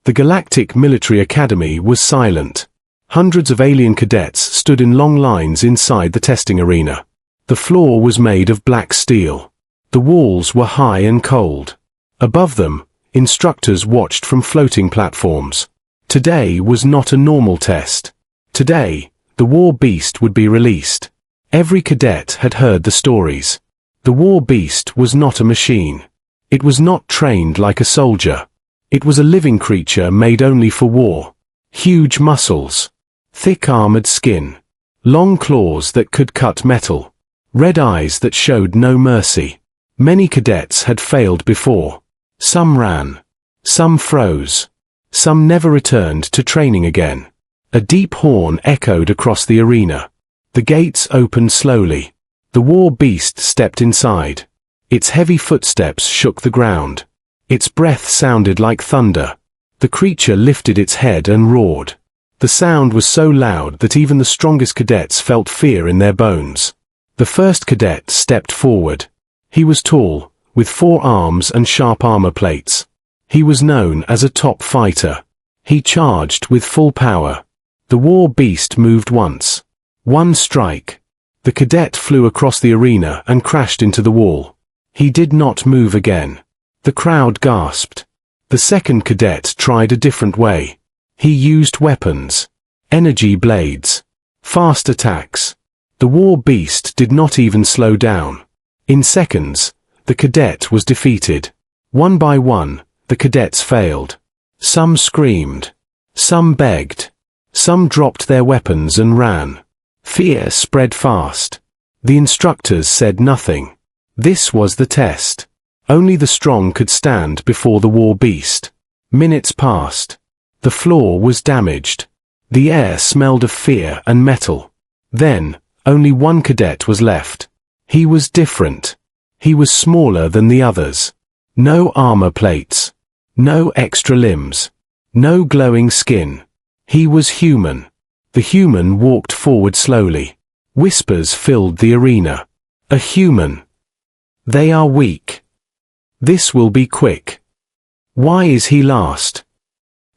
The Galactic Military Academy was silent. Hundreds of alien cadets stood in long lines inside the testing arena. The floor was made of black steel. The walls were high and cold. Above them, instructors watched from floating platforms. Today was not a normal test. Today, the war beast would be released. Every cadet had heard the stories. The war beast was not a machine. It was not trained like a soldier. It was a living creature made only for war. Huge muscles, thick armored skin, long claws that could cut metal, red eyes that showed no mercy. Many cadets had failed before. Some ran. Some froze. Some never returned to training again. A deep horn echoed across the arena. The gates opened slowly. The war beast stepped inside. Its heavy footsteps shook the ground. Its breath sounded like thunder. The creature lifted its head and roared. The sound was so loud that even the strongest cadets felt fear in their bones. The first cadet stepped forward. He was tall, with 4 arms and sharp armor plates. He was known as a top fighter. He charged with full power. The war beast moved once. One strike. The cadet flew across the arena and crashed into the wall. He did not move again. The crowd gasped. The second cadet tried a different way. He used weapons. Energy blades. Fast attacks. The war beast did not even slow down. In seconds, the cadet was defeated. One by one, the cadets failed. Some screamed. Some begged. Some dropped their weapons and ran. Fear spread fast. The instructors said nothing. This was the test. Only the strong could stand before the war beast. Minutes passed. The floor was damaged. The air smelled of fear and metal. Then, only one cadet was left. He was different. He was smaller than the others. No armor plates. No extra limbs. No glowing skin. He was human. The human walked forward slowly. Whispers filled the arena. A human. They are weak. This will be quick. Why is he last?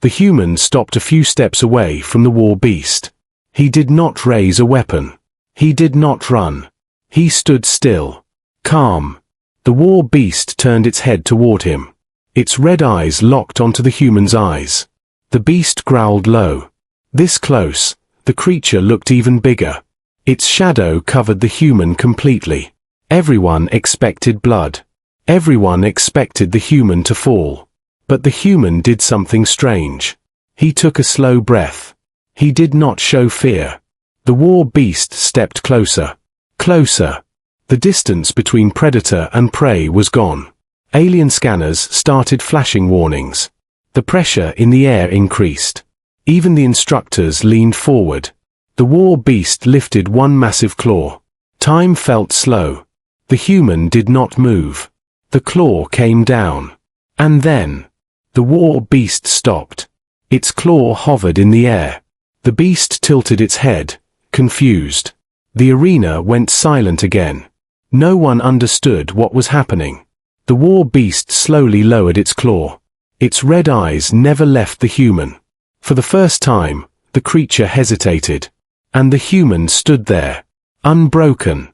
The human stopped a few steps away from the war beast. He did not raise a weapon. He did not run. He stood still. Calm. The war beast turned its head toward him. Its red eyes locked onto the human's eyes. The beast growled low. This close, the creature looked even bigger. Its shadow covered the human completely. Everyone expected blood. Everyone expected the human to fall. But the human did something strange. He took a slow breath. He did not show fear. The war beast stepped closer. Closer. The distance between predator and prey was gone. Alien scanners started flashing warnings. The pressure in the air increased. Even the instructors leaned forward. The war beast lifted one massive claw. Time felt slow. The human did not move. The claw came down. And then, the war beast stopped. Its claw hovered in the air. The beast tilted its head, confused. The arena went silent again. No one understood what was happening. The war beast slowly lowered its claw. Its red eyes never left the human. For the first time, the creature hesitated. And the human stood there, unbroken.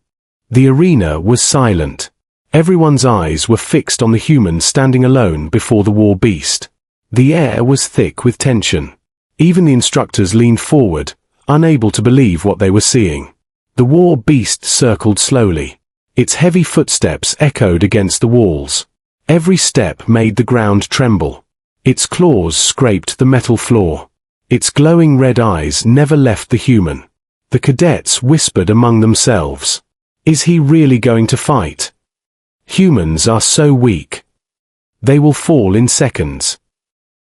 The arena was silent. Everyone's eyes were fixed on the human standing alone before the war beast. The air was thick with tension. Even the instructors leaned forward, unable to believe what they were seeing. The war beast circled slowly. Its heavy footsteps echoed against the walls. Every step made the ground tremble. Its claws scraped the metal floor. Its glowing red eyes never left the human. The cadets whispered among themselves. Is he really going to fight? Humans are so weak. They will fall in seconds.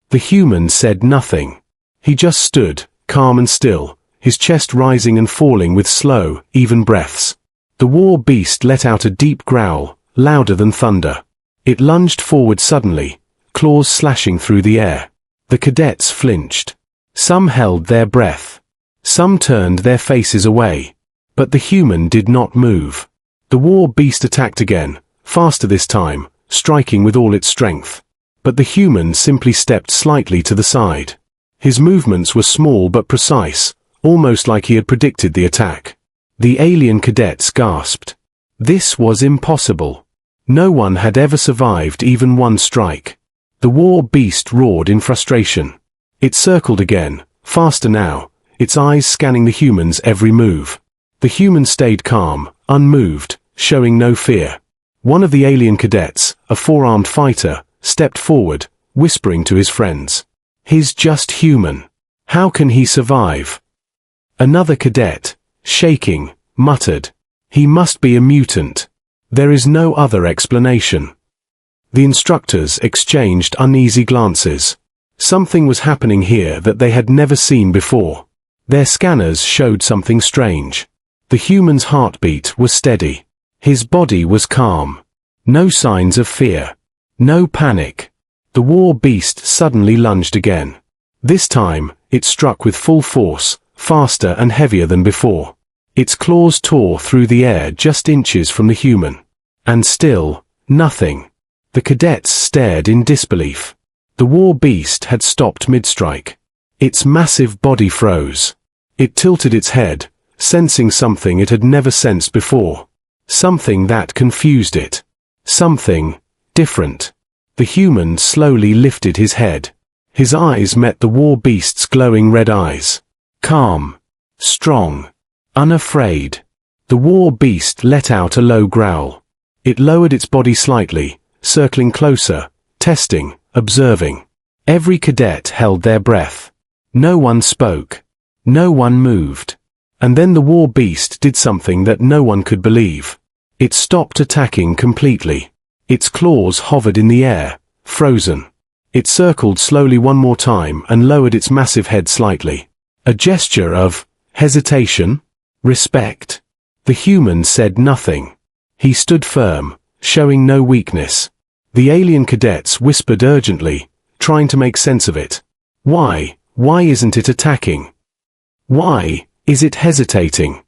The human said nothing. He just stood, calm and still, his chest rising and falling with slow, even breaths. The war beast let out a deep growl, louder than thunder. It lunged forward suddenly, claws slashing through the air. The cadets flinched. Some held their breath. Some turned their faces away. But the human did not move. The war beast attacked again, faster this time, striking with all its strength. but the human simply stepped slightly to the side. His movements were small but precise, almost like he had predicted the attack. The alien cadets gasped. This was impossible. No one had ever survived even one strike. The war beast roared in frustration. It circled again, faster now, its eyes scanning the human's every move. The human stayed calm, unmoved, showing no fear. One of the alien cadets, a four-armed fighter, stepped forward, whispering to his friends. He's just human. How can he survive? Another cadet, shaking, muttered. He must be a mutant. There is no other explanation. The instructors exchanged uneasy glances. Something was happening here that they had never seen before. Their scanners showed something strange. The human's heartbeat was steady. His body was calm. No signs of fear. No panic. The war beast suddenly lunged again. This time, it struck with full force, faster and heavier than before. Its claws tore through the air just inches from the human. And still, nothing. The cadets stared in disbelief. The war beast had stopped mid-strike. Its massive body froze. It tilted its head, sensing something it had never sensed before. Something that confused it. Something different. The human slowly lifted his head. His eyes met the war beast's glowing red eyes. Calm. Strong. Unafraid. The war beast let out a low growl. It lowered its body slightly, circling closer, testing, observing. Every cadet held their breath. No one spoke. No one moved. And then the war beast did something that no one could believe. It stopped attacking completely. Its claws hovered in the air, frozen. It circled slowly one more time and lowered its massive head slightly. A gesture of hesitation, respect. The human said nothing. He stood firm, showing no weakness. The alien cadets whispered urgently, trying to make sense of it. Why isn't it attacking? Why is it hesitating?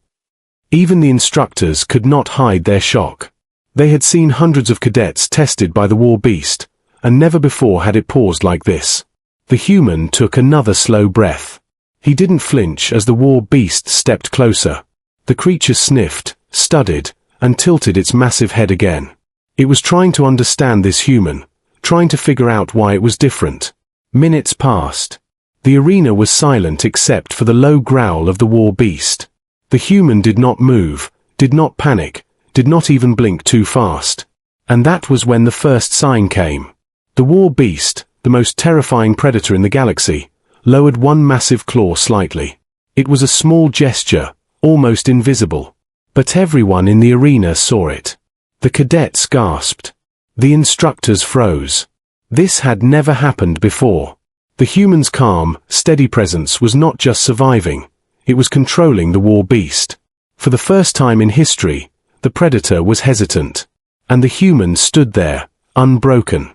Even the instructors could not hide their shock. They had seen hundreds of cadets tested by the war beast, and never before had it paused like this. The human took another slow breath. He didn't flinch as the war beast stepped closer. The creature sniffed, studied, and tilted its massive head again. It was trying to understand this human, trying to figure out why it was different. Minutes passed. The arena was silent except for the low growl of the war beast. The human did not move, did not panic, did not even blink too fast. And that was when the first sign came. The war beast, the most terrifying predator in the galaxy, lowered one massive claw slightly. It was a small gesture, almost invisible. But everyone in the arena saw it. The cadets gasped. The instructors froze. This had never happened before. The human's calm, steady presence was not just surviving, it was controlling the war beast. For the first time in history, the predator was hesitant. And the human stood there, unbroken.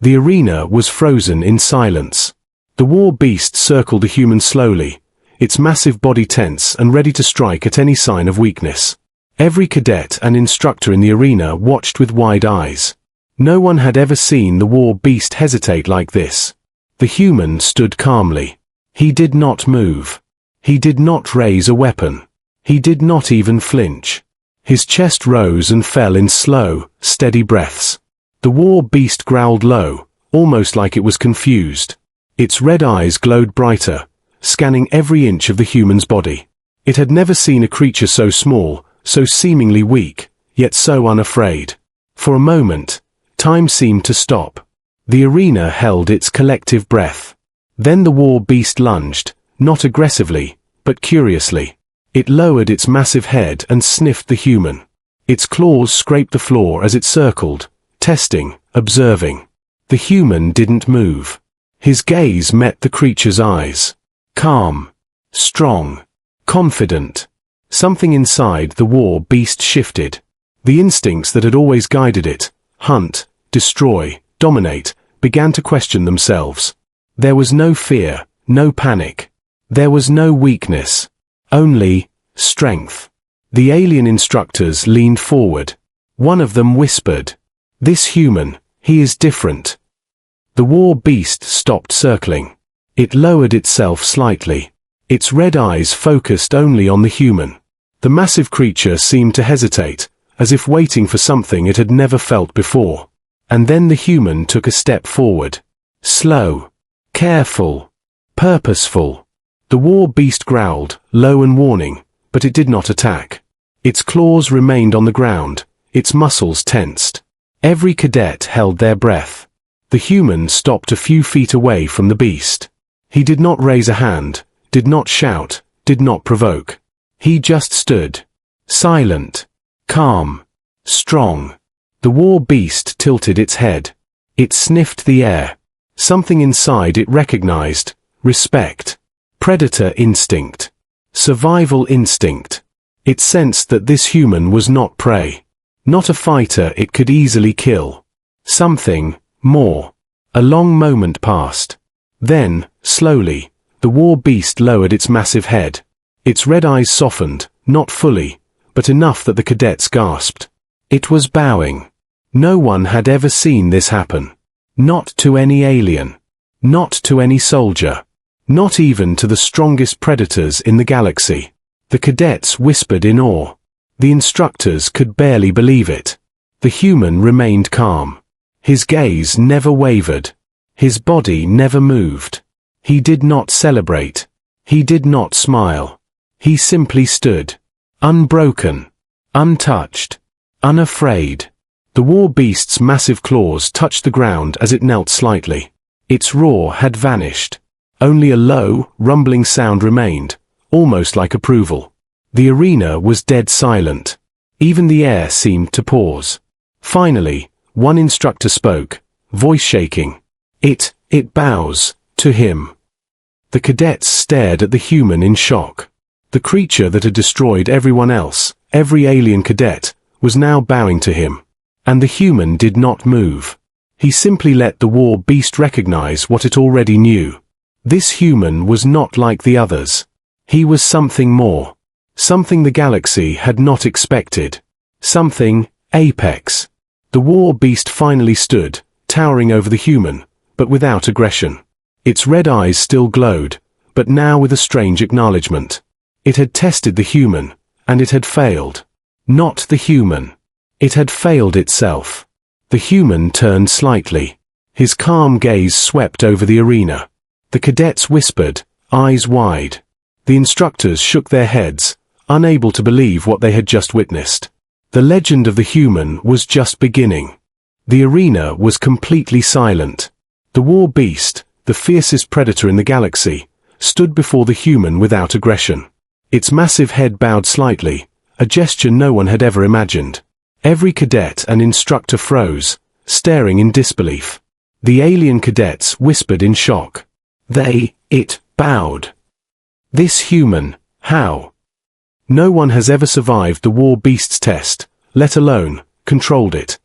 The arena was frozen in silence. The war beast circled the human slowly, its massive body tense and ready to strike at any sign of weakness. Every cadet and instructor in the arena watched with wide eyes. No one had ever seen the war beast hesitate like this. The human stood calmly. He did not move. He did not raise a weapon. He did not even flinch. His chest rose and fell in slow, steady breaths. The war beast growled low, almost like it was confused. Its red eyes glowed brighter, scanning every inch of the human's body. It had never seen a creature so small, so seemingly weak, yet so unafraid. For a moment, time seemed to stop. The arena held its collective breath. Then the war beast lunged, not aggressively, but curiously. It lowered its massive head and sniffed the human. Its claws scraped the floor as it circled, testing, observing. The human didn't move. His gaze met the creature's eyes. Calm, strong, confident. Something inside the war beast shifted. The instincts that had always guided it, hunt, destroy, dominate, began to question themselves. There was no fear, no panic. There was no weakness. Only strength. The alien instructors leaned forward. One of them whispered, "This human, he is different." The war beast stopped circling. It lowered itself slightly. Its red eyes focused only on the human. The massive creature seemed to hesitate, as if waiting for something it had never felt before. And then the human took a step forward. Slow, careful, purposeful. The war beast growled, low and warning, but it did not attack. Its claws remained on the ground, its muscles tensed. Every cadet held their breath. The human stopped a few feet away from the beast. He did not raise a hand, did not shout, did not provoke. He just stood. Silent, calm, strong. The war beast tilted its head. It sniffed the air. Something inside it recognized: respect, predator instinct, survival instinct. It sensed that this human was not prey, not a fighter it could easily kill. Something more. A long moment passed. Then, slowly, the war beast lowered its massive head. Its red eyes softened, not fully, but enough that the cadets gasped. It was bowing. No one had ever seen this happen. Not to any alien. Not to any soldier. Not even to the strongest predators in the galaxy. The cadets whispered in awe. The instructors could barely believe it. The human remained calm. His gaze never wavered. His body never moved. He did not celebrate. He did not smile. He simply stood. Unbroken. Untouched. Unafraid. The war beast's massive claws touched the ground as it knelt slightly. Its roar had vanished. Only a low, rumbling sound remained, almost like approval. The arena was dead silent. Even the air seemed to pause. Finally, one instructor spoke, voice shaking. It bows to him. The cadets stared at the human in shock. The creature that had destroyed everyone else, every alien cadet, was now bowing to him. And the human did not move. He simply let the war beast recognize what it already knew. This human was not like the others. He was something more. Something the galaxy had not expected. Something apex. The war beast finally stood, towering over the human, but without aggression. Its red eyes still glowed, but now with a strange acknowledgement. It had tested the human, and it had failed. Not the human. It had failed itself. The human turned slightly. His calm gaze swept over the arena. The cadets whispered, eyes wide. The instructors shook their heads, unable to believe what they had just witnessed. The legend of the human was just beginning. The arena was completely silent. The war beast, the fiercest predator in the galaxy, stood before the human without aggression. Its massive head bowed slightly, a gesture no one had ever imagined. Every cadet and instructor froze, staring in disbelief. The alien cadets whispered in shock. It bowed. This human, how? No one has ever survived the war beast's test, let alone controlled it.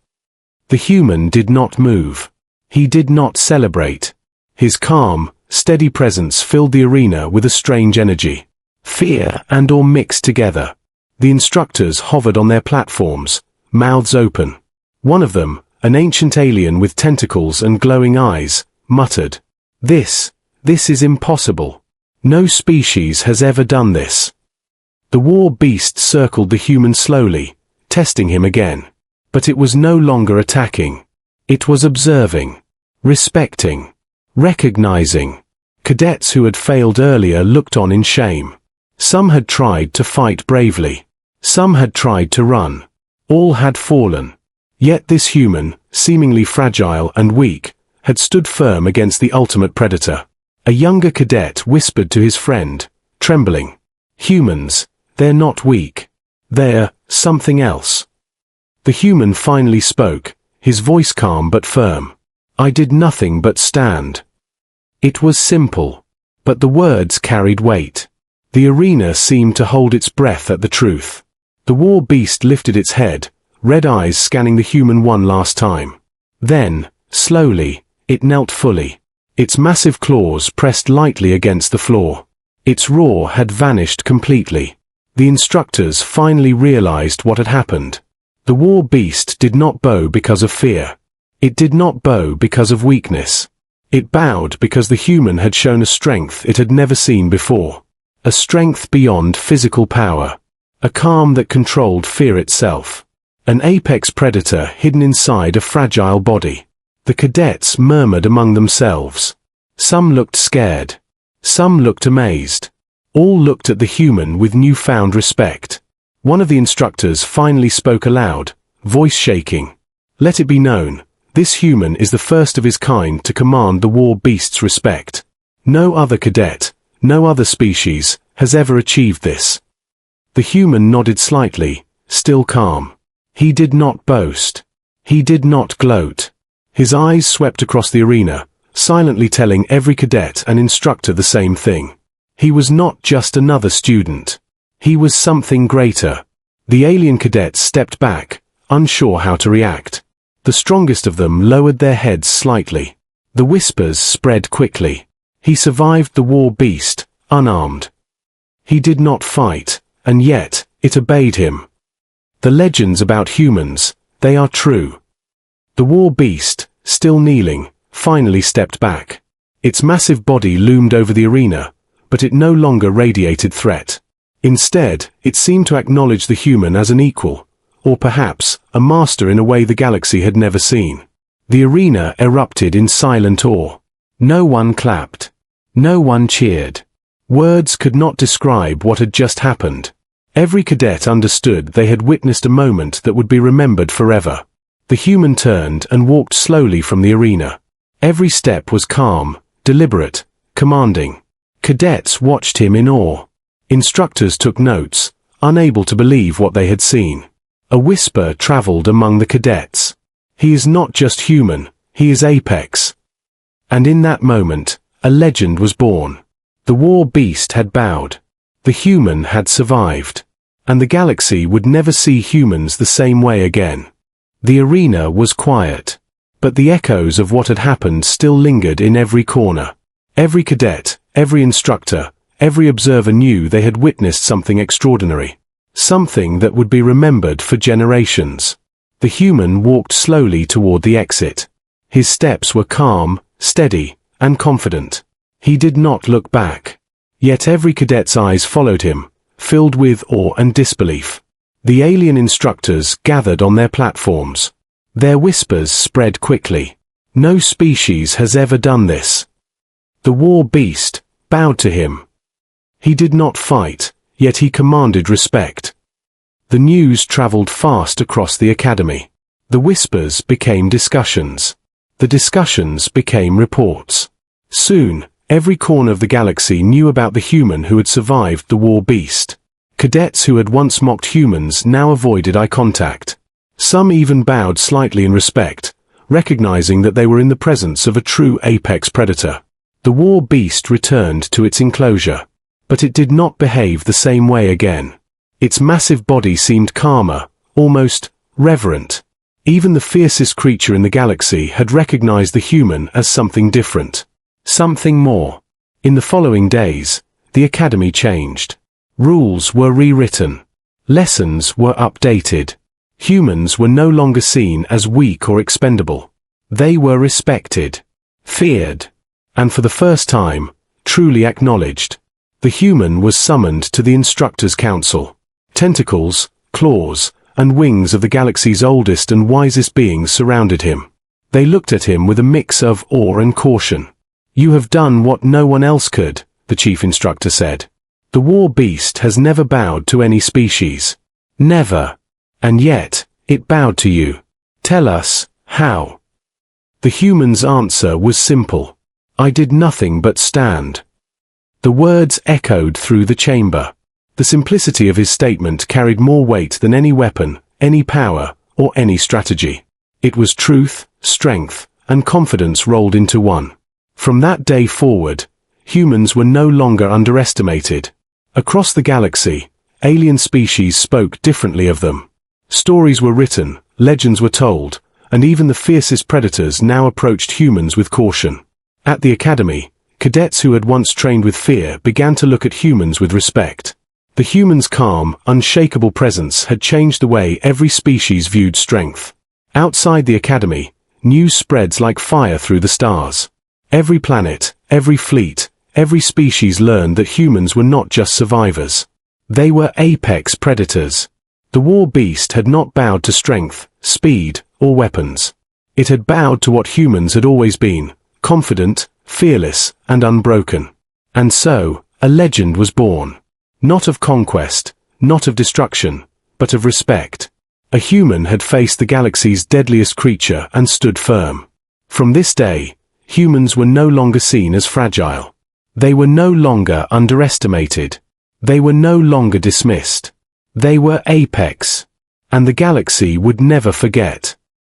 The human did not move. He did not celebrate. His calm, steady presence filled the arena with a strange energy. Fear and awe mixed together. The instructors hovered on their platforms, mouths open. One of them, an ancient alien with tentacles and glowing eyes, muttered, This is impossible. No species has ever done this." The war beast circled the human slowly, testing him again. But it was no longer attacking. It was observing, respecting, recognizing. Cadets who had failed earlier looked on in shame. Some had tried to fight bravely. Some had tried to run. All had fallen. Yet this human, seemingly fragile and weak, had stood firm against the ultimate predator. A younger cadet whispered to his friend, trembling, "Humans, they're not weak. They're something else." The human finally spoke, his voice calm but firm. "I did nothing but stand." It was simple, but the words carried weight. The arena seemed to hold its breath at the truth. The war beast lifted its head, red eyes scanning the human one last time. Then, slowly, it knelt fully. Its massive claws pressed lightly against the floor. Its roar had vanished completely. The instructors finally realized what had happened. The war beast did not bow because of fear. It did not bow because of weakness. It bowed because the human had shown a strength it had never seen before. A strength beyond physical power. A calm that controlled fear itself. An apex predator hidden inside a fragile body. The cadets murmured among themselves. Some looked scared. Some looked amazed. All looked at the human with newfound respect. One of the instructors finally spoke aloud, voice shaking. "Let it be known, this human is the first of his kind to command the war beast's respect. No other cadet, no other species, has ever achieved this." The human nodded slightly, still calm. He did not boast. He did not gloat. His eyes swept across the arena, silently telling every cadet and instructor the same thing. He was not just another student. He was something greater. The alien cadets stepped back, unsure how to react. The strongest of them lowered their heads slightly. The whispers spread quickly. He survived the war beast, unarmed. He did not fight, and yet, it obeyed him. The legends about humans, they are true. The war beast, still kneeling, finally stepped back. Its massive body loomed over the arena, but it no longer radiated threat. Instead, it seemed to acknowledge the human as an equal, or perhaps, a master in a way the galaxy had never seen. The arena erupted in silent awe. No one clapped. No one cheered. Words could not describe what had just happened. Every cadet understood they had witnessed a moment that would be remembered forever. The human turned and walked slowly from the arena. Every step was calm, deliberate, commanding. Cadets watched him in awe. Instructors took notes, unable to believe what they had seen. A whisper traveled among the cadets. "He is not just human, he is Apex." And in that moment, a legend was born. The war beast had bowed. The human had survived. And the galaxy would never see humans the same way again. The arena was quiet. But the echoes of what had happened still lingered in every corner. Every cadet, every instructor, every observer knew they had witnessed something extraordinary. Something that would be remembered for generations. The human walked slowly toward the exit. His steps were calm, steady, and confident. He did not look back. Yet every cadet's eyes followed him, filled with awe and disbelief. The alien instructors gathered on their platforms. Their whispers spread quickly. "No species has ever done this." The war beast bowed to him. He did not fight, yet he commanded respect. The news traveled fast across the academy. The whispers became discussions. The discussions became reports. Soon, every corner of the galaxy knew about the human who had survived the war beast. Cadets who had once mocked humans now avoided eye contact. Some even bowed slightly in respect, recognizing that they were in the presence of a true apex predator. The war beast returned to its enclosure. But it did not behave the same way again. Its massive body seemed calmer, almost reverent. Even the fiercest creature in the galaxy had recognized the human as something different. Something more. In the following days, the academy changed. Rules were rewritten. Lessons were updated. Humans were no longer seen as weak or expendable. They were respected, feared, and for the first time, truly acknowledged. The human was summoned to the Instructors' Council. Tentacles, claws, and wings of the galaxy's oldest and wisest beings surrounded him. They looked at him with a mix of awe and caution. "You have done what no one else could," the chief instructor said. "The war beast has never bowed to any species. Never. And yet, it bowed to you. Tell us, how?" The human's answer was simple. "I did nothing but stand." The words echoed through the chamber. The simplicity of his statement carried more weight than any weapon, any power, or any strategy. It was truth, strength, and confidence rolled into one. From that day forward, humans were no longer underestimated. Across the galaxy, alien species spoke differently of them. Stories were written, legends were told, and even the fiercest predators now approached humans with caution. At the academy, cadets who had once trained with fear began to look at humans with respect. The human's calm, unshakable presence had changed the way every species viewed strength. Outside the academy, news spreads like fire through the stars. Every planet, every fleet, every species learned that humans were not just survivors. They were apex predators. The war beast had not bowed to strength, speed, or weapons. It had bowed to what humans had always been, confident, fearless, and unbroken. And so, a legend was born. Not of conquest, not of destruction, but of respect. A human had faced the galaxy's deadliest creature and stood firm. From this day, humans were no longer seen as fragile. They were no longer underestimated. They were no longer dismissed. They were apex. And the galaxy would never forget.